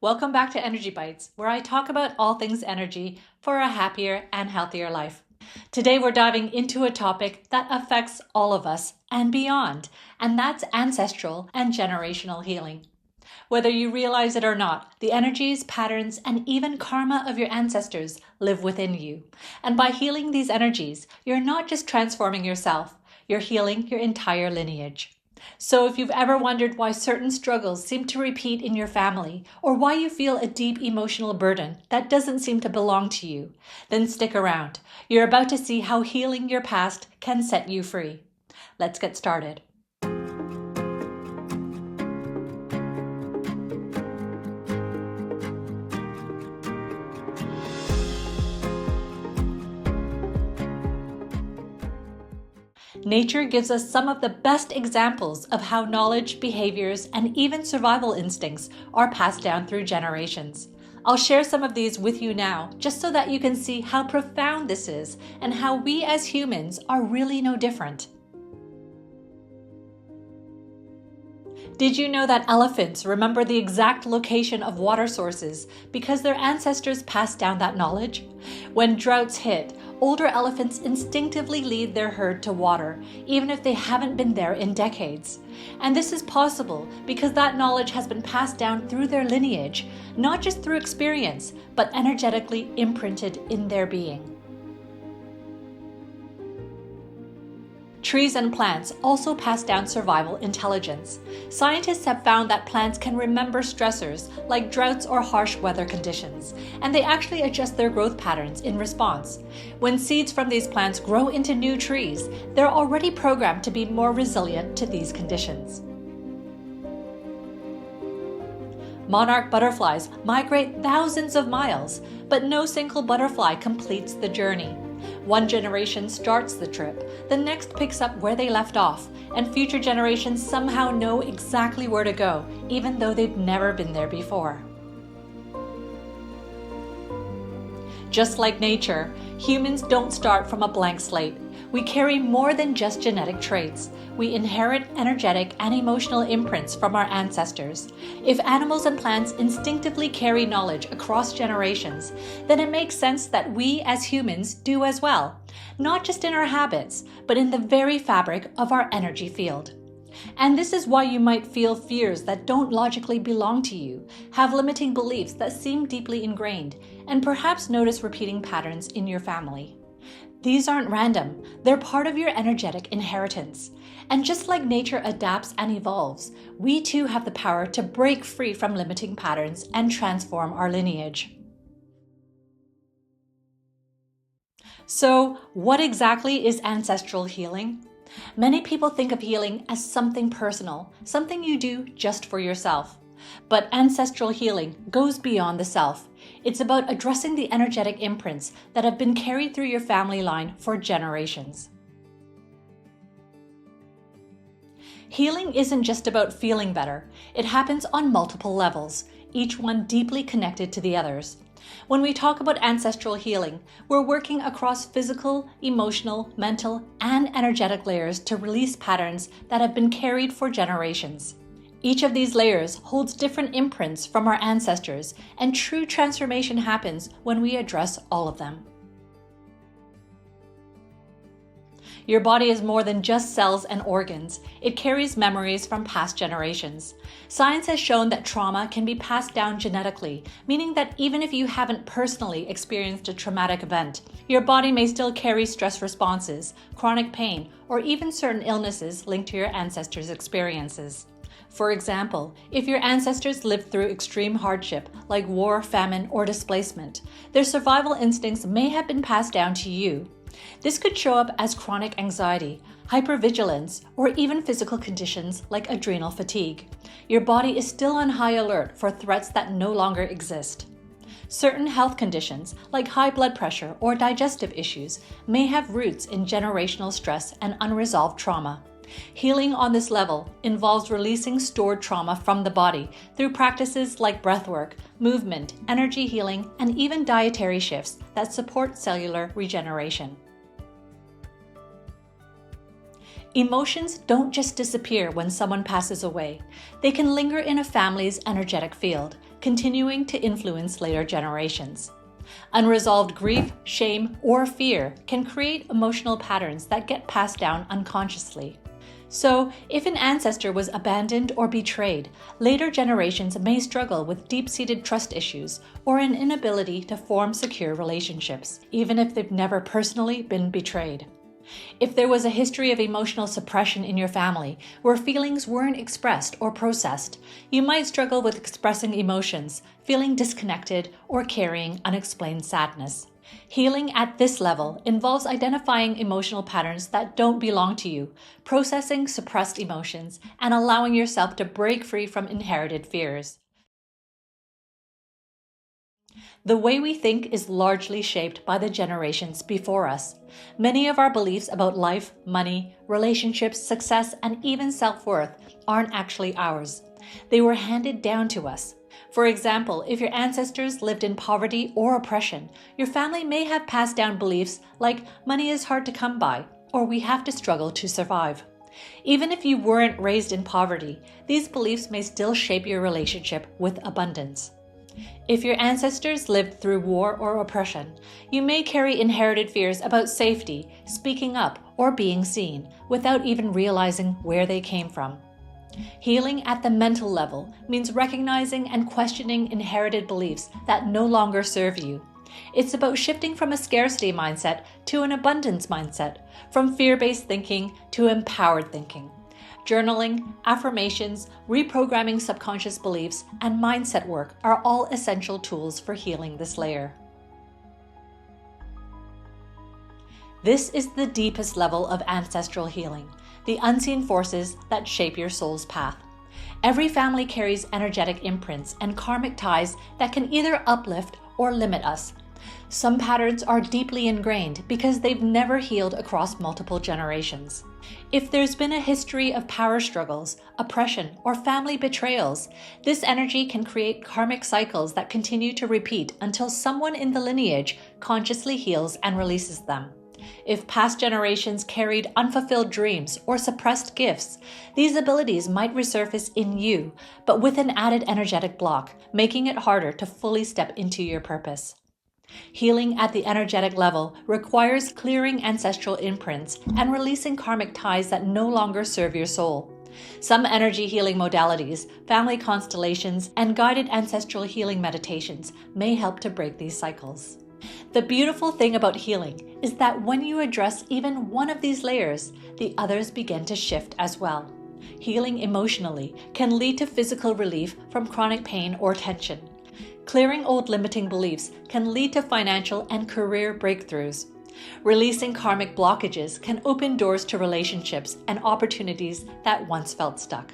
Welcome back to Energy Bites, where I talk about all things energy for a happier and healthier life. Today we're diving into a topic that affects all of us and beyond, and that's ancestral and generational healing. Whether you realize it or not, the energies, patterns, and even karma of your ancestors live within you. And by healing these energies, you're not just transforming yourself, you're healing your entire lineage. So if you've ever wondered why certain struggles seem to repeat in your family, or why you feel a deep emotional burden that doesn't seem to belong to you, then stick around. You're about to see how healing your past can set you free. Let's get started. Nature gives us some of the best examples of how knowledge, behaviors, and even survival instincts are passed down through generations. I'll share some of these with you now, just so that you can see how profound this is and how we as humans are really no different. Did you know that elephants remember the exact location of water sources because their ancestors passed down that knowledge? When droughts hit, older elephants instinctively lead their herd to water, even if they haven't been there in decades. And this is possible because that knowledge has been passed down through their lineage, not just through experience, but energetically imprinted in their being. Trees and plants also pass down survival intelligence. Scientists have found that plants can remember stressors like droughts or harsh weather conditions, and they actually adjust their growth patterns in response. When seeds from these plants grow into new trees, they're already programmed to be more resilient to these conditions. Monarch butterflies migrate thousands of miles, but no single butterfly completes the journey. One generation starts the trip, the next picks up where they left off, and future generations somehow know exactly where to go, even though they've never been there before. Just like nature, humans don't start from a blank slate. We carry more than just genetic traits. We inherit energetic and emotional imprints from our ancestors. If animals and plants instinctively carry knowledge across generations, then it makes sense that we as humans do as well, not just in our habits, but in the very fabric of our energy field. And this is why you might feel fears that don't logically belong to you, have limiting beliefs that seem deeply ingrained, and perhaps notice repeating patterns in your family. These aren't random, they're part of your energetic inheritance. And just like nature adapts and evolves, we too have the power to break free from limiting patterns and transform our lineage. So, what exactly is ancestral healing? Many people think of healing as something personal, something you do just for yourself. But ancestral healing goes beyond the self. It's about addressing the energetic imprints that have been carried through your family line for generations. Healing isn't just about feeling better. It happens on multiple levels, each one deeply connected to the others. When we talk about ancestral healing, we're working across physical, emotional, mental, and energetic layers to release patterns that have been carried for generations. Each of these layers holds different imprints from our ancestors, and true transformation happens when we address all of them. Your body is more than just cells and organs. It carries memories from past generations. Science has shown that trauma can be passed down genetically, meaning that even if you haven't personally experienced a traumatic event, your body may still carry stress responses, chronic pain, or even certain illnesses linked to your ancestors' experiences. For example, if your ancestors lived through extreme hardship like war, famine, or displacement, their survival instincts may have been passed down to you. This could show up as chronic anxiety, hypervigilance, or even physical conditions like adrenal fatigue. Your body is still on high alert for threats that no longer exist. Certain health conditions, like high blood pressure or digestive issues, may have roots in generational stress and unresolved trauma. Healing on this level involves releasing stored trauma from the body through practices like breathwork, movement, energy healing, and even dietary shifts that support cellular regeneration. Emotions don't just disappear when someone passes away. They can linger in a family's energetic field, continuing to influence later generations. Unresolved grief, shame, or fear can create emotional patterns that get passed down unconsciously. So, if an ancestor was abandoned or betrayed, later generations may struggle with deep-seated trust issues or an inability to form secure relationships, even if they've never personally been betrayed. If there was a history of emotional suppression in your family, where feelings weren't expressed or processed, you might struggle with expressing emotions, feeling disconnected, or carrying unexplained sadness. Healing at this level involves identifying emotional patterns that don't belong to you, processing suppressed emotions, and allowing yourself to break free from inherited fears. The way we think is largely shaped by the generations before us. Many of our beliefs about life, money, relationships, success, and even self-worth aren't actually ours. They were handed down to us. For example, if your ancestors lived in poverty or oppression, your family may have passed down beliefs like money is hard to come by, or we have to struggle to survive. Even if you weren't raised in poverty, these beliefs may still shape your relationship with abundance. If your ancestors lived through war or oppression, you may carry inherited fears about safety, speaking up, or being seen, without even realizing where they came from. Healing at the mental level means recognizing and questioning inherited beliefs that no longer serve you. It's about shifting from a scarcity mindset to an abundance mindset, from fear-based thinking to empowered thinking. Journaling, affirmations, reprogramming subconscious beliefs, and mindset work are all essential tools for healing this layer. This is the deepest level of ancestral healing, the unseen forces that shape your soul's path. Every family carries energetic imprints and karmic ties that can either uplift or limit us. Some patterns are deeply ingrained because they've never healed across multiple generations. If there's been a history of power struggles, oppression, or family betrayals, this energy can create karmic cycles that continue to repeat until someone in the lineage consciously heals and releases them. If past generations carried unfulfilled dreams or suppressed gifts, these abilities might resurface in you, but with an added energetic block, making it harder to fully step into your purpose. Healing at the energetic level requires clearing ancestral imprints and releasing karmic ties that no longer serve your soul. Some energy healing modalities, family constellations, and guided ancestral healing meditations may help to break these cycles. The beautiful thing about healing is that when you address even one of these layers, the others begin to shift as well. Healing emotionally can lead to physical relief from chronic pain or tension. Clearing old limiting beliefs can lead to financial and career breakthroughs. Releasing karmic blockages can open doors to relationships and opportunities that once felt stuck.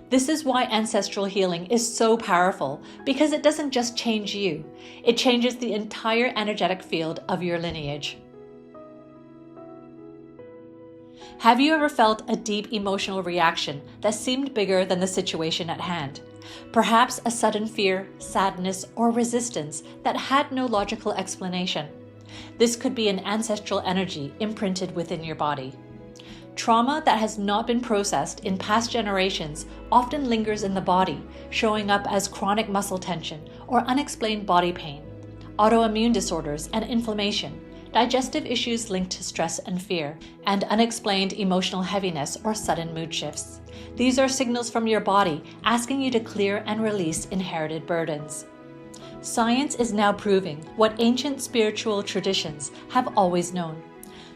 This is why ancestral healing is so powerful, because it doesn't just change you, it changes the entire energetic field of your lineage. Have you ever felt a deep emotional reaction that seemed bigger than the situation at hand? Perhaps a sudden fear, sadness, or resistance that had no logical explanation. This could be an ancestral energy imprinted within your body. Trauma that has not been processed in past generations often lingers in the body, showing up as chronic muscle tension or unexplained body pain, autoimmune disorders and inflammation, digestive issues linked to stress and fear, and unexplained emotional heaviness or sudden mood shifts. These are signals from your body asking you to clear and release inherited burdens. Science is now proving what ancient spiritual traditions have always known.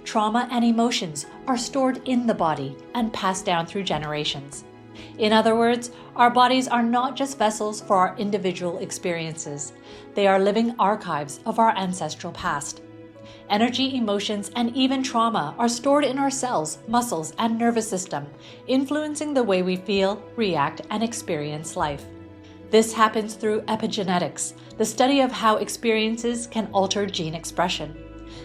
Trauma and emotions are stored in the body and passed down through generations. In other words, our bodies are not just vessels for our individual experiences. They are living archives of our ancestral past. Energy, emotions, and even trauma are stored in our cells, muscles, and nervous system, influencing the way we feel, react, and experience life. This happens through epigenetics, the study of how experiences can alter gene expression.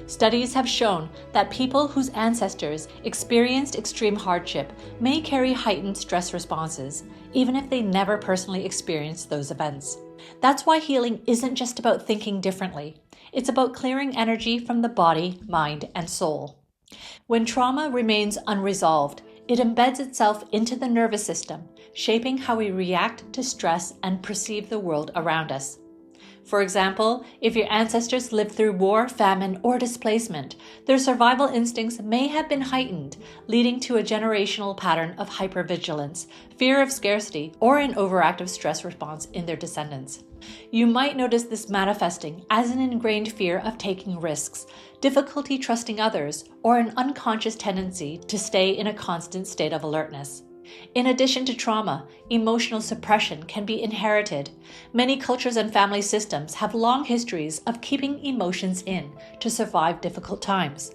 Studies have shown that people whose ancestors experienced extreme hardship may carry heightened stress responses, even if they never personally experienced those events. That's why healing isn't just about thinking differently. It's about clearing energy from the body, mind, and soul. When trauma remains unresolved, It embeds itself into the nervous system, shaping how we react to stress and perceive the world around us. For example, if your ancestors lived through war, famine, or displacement, their survival instincts may have been heightened, leading to a generational pattern of hypervigilance, fear of scarcity, or an overactive stress response in their descendants. You might notice this manifesting as an ingrained fear of taking risks, difficulty trusting others, or an unconscious tendency to stay in a constant state of alertness. In addition to trauma, emotional suppression can be inherited. Many cultures and family systems have long histories of keeping emotions in to survive difficult times.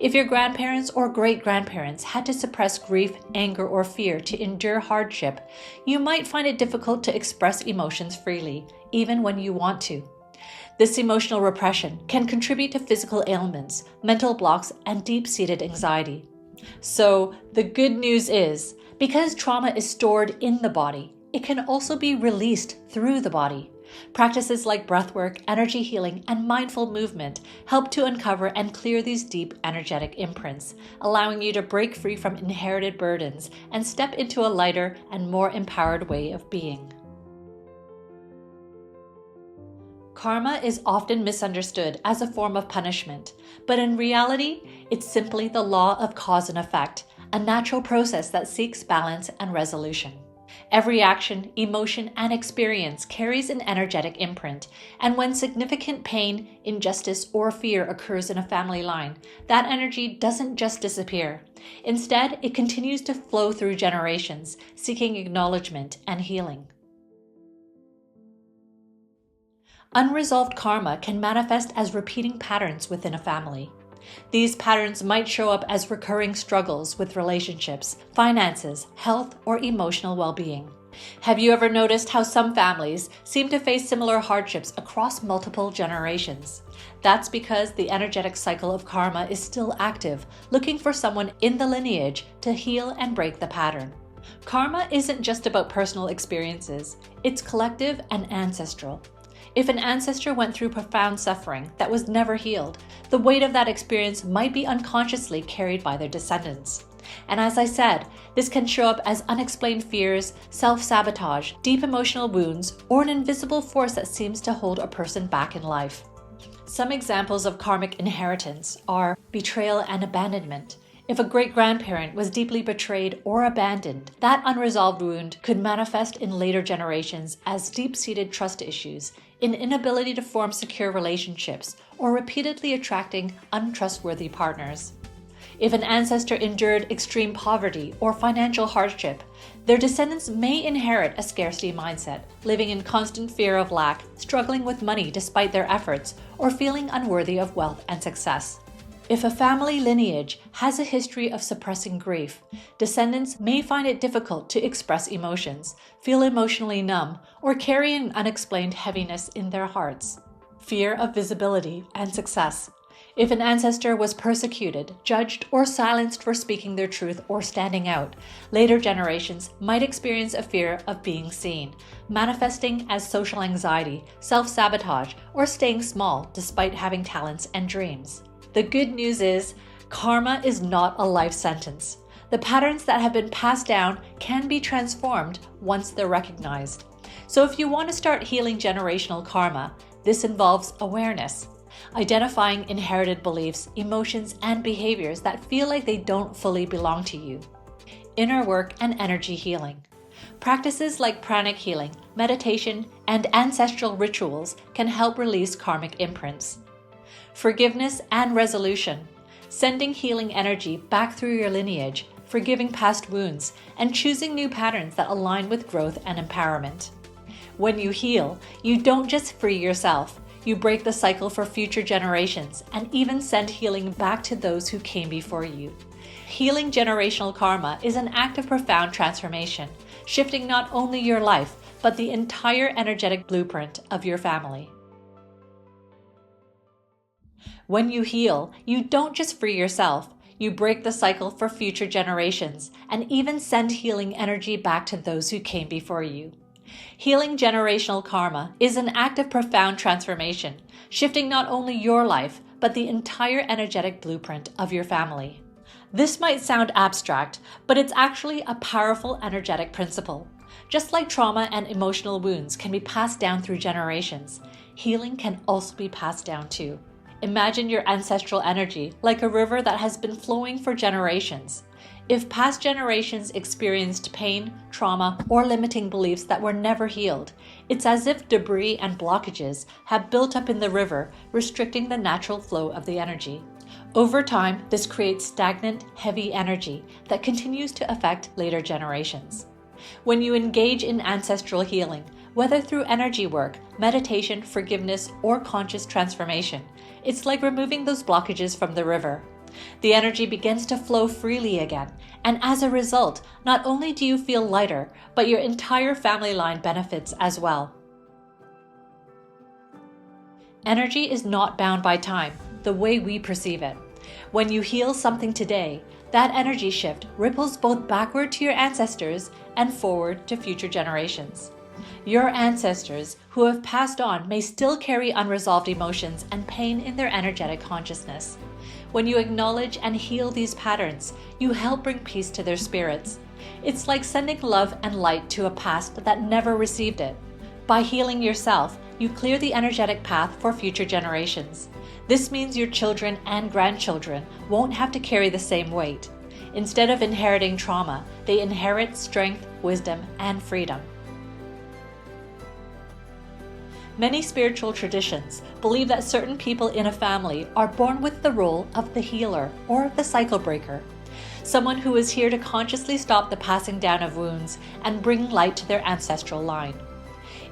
If your grandparents or great-grandparents had to suppress grief, anger, or fear to endure hardship, you might find it difficult to express emotions freely, even when you want to. This emotional repression can contribute to physical ailments, mental blocks, and deep-seated anxiety. So, the good news is, because trauma is stored in the body, it can also be released through the body. Practices like breathwork, energy healing, and mindful movement help to uncover and clear these deep energetic imprints, allowing you to break free from inherited burdens and step into a lighter and more empowered way of being. Karma is often misunderstood as a form of punishment, but in reality, it's simply the law of cause and effect, a natural process that seeks balance and resolution. Every action, emotion, and experience carries an energetic imprint, and when significant pain, injustice, or fear occurs in a family line, that energy doesn't just disappear. Instead, it continues to flow through generations, seeking acknowledgement and healing. Unresolved karma can manifest as repeating patterns within a family. These patterns might show up as recurring struggles with relationships, finances, health, or emotional well-being. Have you ever noticed how some families seem to face similar hardships across multiple generations? That's because the energetic cycle of karma is still active, looking for someone in the lineage to heal and break the pattern. Karma isn't just about personal experiences, it's collective and ancestral. If an ancestor went through profound suffering that was never healed, the weight of that experience might be unconsciously carried by their descendants. And as I said, this can show up as unexplained fears, self-sabotage, deep emotional wounds, or an invisible force that seems to hold a person back in life. Some examples of karmic inheritance are betrayal and abandonment. If a great-grandparent was deeply betrayed or abandoned, that unresolved wound could manifest in later generations as deep-seated trust issues, an inability to form secure relationships, or repeatedly attracting untrustworthy partners. If an ancestor endured extreme poverty or financial hardship, their descendants may inherit a scarcity mindset, living in constant fear of lack, struggling with money despite their efforts, or feeling unworthy of wealth and success. If a family lineage has a history of suppressing grief, descendants may find it difficult to express emotions, feel emotionally numb, or carry an unexplained heaviness in their hearts. Fear of visibility and success. If an ancestor was persecuted, judged, or silenced for speaking their truth or standing out, later generations might experience a fear of being seen, manifesting as social anxiety, self-sabotage, or staying small despite having talents and dreams. The good news is, karma is not a life sentence. The patterns that have been passed down can be transformed once they're recognized. So if you want to start healing generational karma, this involves awareness, identifying inherited beliefs, emotions, and behaviors that feel like they don't fully belong to you. Inner work and energy healing. Practices like pranic healing, meditation, and ancestral rituals can help release karmic imprints. Forgiveness and resolution, sending healing energy back through your lineage, forgiving past wounds, and choosing new patterns that align with growth and empowerment. When you heal, you don't just free yourself, you break the cycle for future generations and even send healing back to those who came before you. Healing generational karma is an act of profound transformation, shifting not only your life, but the entire energetic blueprint of your family. When you heal, you don't just free yourself, you break the cycle for future generations and even send healing energy back to those who came before you. Healing generational karma is an act of profound transformation, shifting not only your life, but the entire energetic blueprint of your family. This might sound abstract, but it's actually a powerful energetic principle. Just like trauma and emotional wounds can be passed down through generations, healing can also be passed down too. Imagine your ancestral energy like a river that has been flowing for generations. If past generations experienced pain, trauma, or limiting beliefs that were never healed, it's as if debris and blockages have built up in the river, restricting the natural flow of the energy. Over time, this creates stagnant, heavy energy that continues to affect later generations. When you engage in ancestral healing, whether through energy work, meditation, forgiveness, or conscious transformation, it's like removing those blockages from the river. The energy begins to flow freely again, and as a result, not only do you feel lighter, but your entire family line benefits as well. Energy is not bound by time, the way we perceive it. When you heal something today, that energy shift ripples both backward to your ancestors and forward to future generations. Your ancestors who have passed on may still carry unresolved emotions and pain in their energetic consciousness. When you acknowledge and heal these patterns, you help bring peace to their spirits. It's like sending love and light to a past that never received it. By healing yourself, you clear the energetic path for future generations. This means your children and grandchildren won't have to carry the same weight. Instead of inheriting trauma, they inherit strength, wisdom, and freedom. Many spiritual traditions believe that certain people in a family are born with the role of the healer or the cycle breaker, someone who is here to consciously stop the passing down of wounds and bring light to their ancestral line.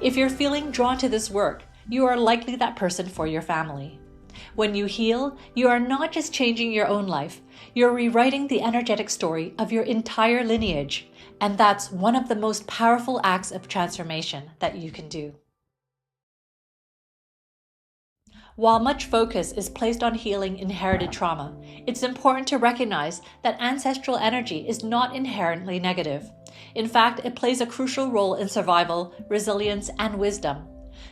If you're feeling drawn to this work, you are likely that person for your family. When you heal, you are not just changing your own life, you're rewriting the energetic story of your entire lineage, and that's one of the most powerful acts of transformation that you can do. While much focus is placed on healing inherited trauma, it's important to recognize that ancestral energy is not inherently negative. In fact, it plays a crucial role in survival, resilience, and wisdom.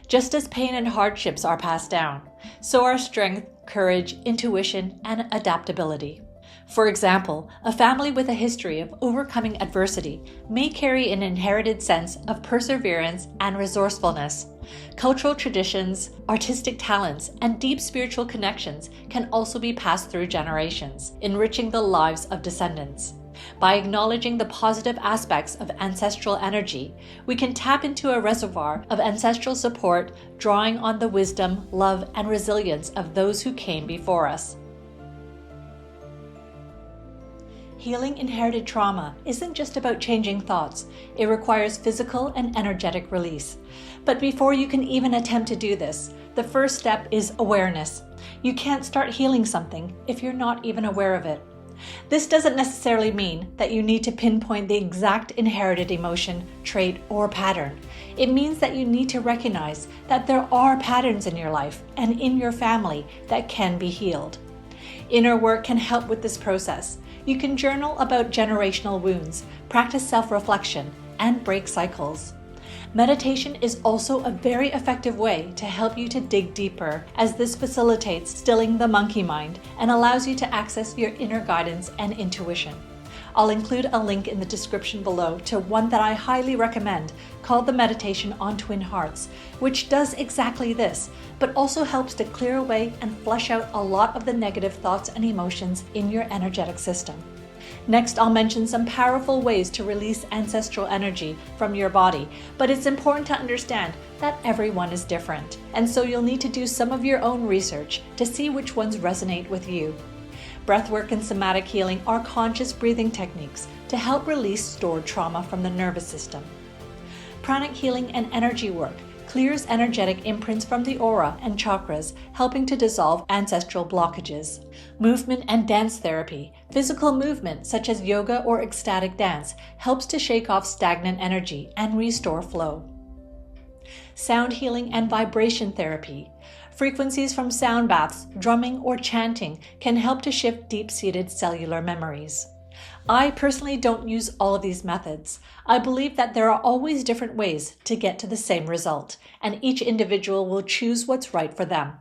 Just as pain and hardships are passed down, so are strength, courage, intuition, and adaptability. For example, a family with a history of overcoming adversity may carry an inherited sense of perseverance and resourcefulness. Cultural traditions, artistic talents, and deep spiritual connections can also be passed through generations, enriching the lives of descendants. By acknowledging the positive aspects of ancestral energy, we can tap into a reservoir of ancestral support, drawing on the wisdom, love, and resilience of those who came before us. Healing inherited trauma isn't just about changing thoughts. It requires physical and energetic release. But before you can even attempt to do this, the first step is awareness. You can't start healing something if you're not even aware of it. This doesn't necessarily mean that you need to pinpoint the exact inherited emotion, trait, or pattern. It means that you need to recognize that there are patterns in your life and in your family that can be healed. Inner work can help with this process. You can journal about generational wounds, practice self-reflection, and break cycles. Meditation is also a very effective way to help you to dig deeper, as this facilitates stilling the monkey mind and allows you to access your inner guidance and intuition. I'll include a link in the description below to one that I highly recommend called the Meditation on Twin Hearts, which does exactly this, but also helps to clear away and flush out a lot of the negative thoughts and emotions in your energetic system. Next, I'll mention some powerful ways to release ancestral energy from your body, but it's important to understand that everyone is different, and so you'll need to do some of your own research to see which ones resonate with you. Breathwork and somatic healing are conscious breathing techniques to help release stored trauma from the nervous system. Pranic healing and energy work clears energetic imprints from the aura and chakras, helping to dissolve ancestral blockages. Movement and dance therapy, physical movement such as yoga or ecstatic dance, helps to shake off stagnant energy and restore flow. Sound healing and vibration therapy. Frequencies from sound baths, drumming, or chanting can help to shift deep-seated cellular memories. I personally don't use all of these methods. I believe that there are always different ways to get to the same result, and each individual will choose what's right for them.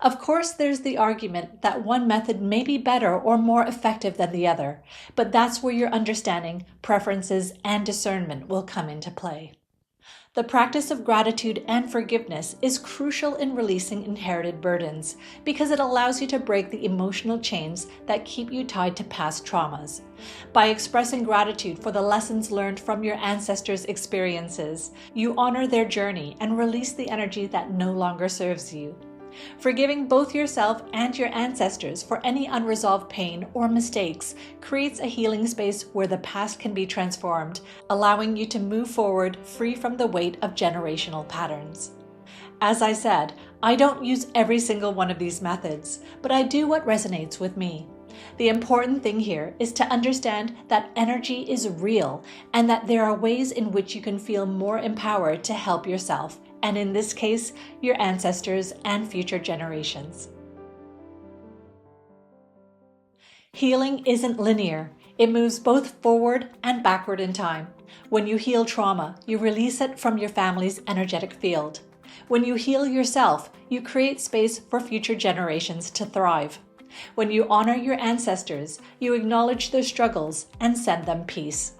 Of course, there's the argument that one method may be better or more effective than the other, but that's where your understanding, preferences, and discernment will come into play. The practice of gratitude and forgiveness is crucial in releasing inherited burdens because it allows you to break the emotional chains that keep you tied to past traumas. By expressing gratitude for the lessons learned from your ancestors' experiences, you honor their journey and release the energy that no longer serves you. Forgiving both yourself and your ancestors for any unresolved pain or mistakes creates a healing space where the past can be transformed, allowing you to move forward free from the weight of generational patterns. As I said, I don't use every single one of these methods, but I do what resonates with me. The important thing here is to understand that energy is real and that there are ways in which you can feel more empowered to help yourself, and in this case, your ancestors and future generations. Healing isn't linear. It moves both forward and backward in time. When you heal trauma, you release it from your family's energetic field. When you heal yourself, you create space for future generations to thrive. When you honor your ancestors, you acknowledge their struggles and send them peace.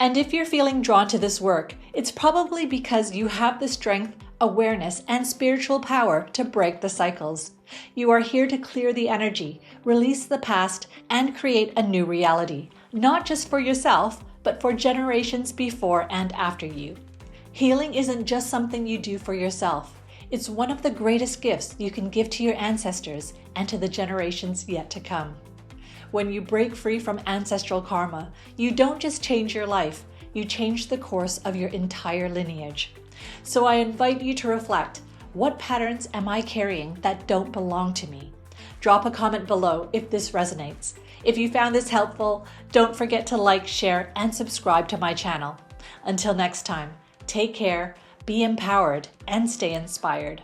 And if you're feeling drawn to this work, it's probably because you have the strength, awareness, and spiritual power to break the cycles. You are here to clear the energy, release the past, and create a new reality, not just for yourself, but for generations before and after you. Healing isn't just something you do for yourself. It's one of the greatest gifts you can give to your ancestors and to the generations yet to come. When you break free from ancestral karma, you don't just change your life, you change the course of your entire lineage. So I invite you to reflect, what patterns am I carrying that don't belong to me? Drop a comment below if this resonates. If you found this helpful, don't forget to like, share, and subscribe to my channel. Until next time, take care, be empowered, and stay inspired.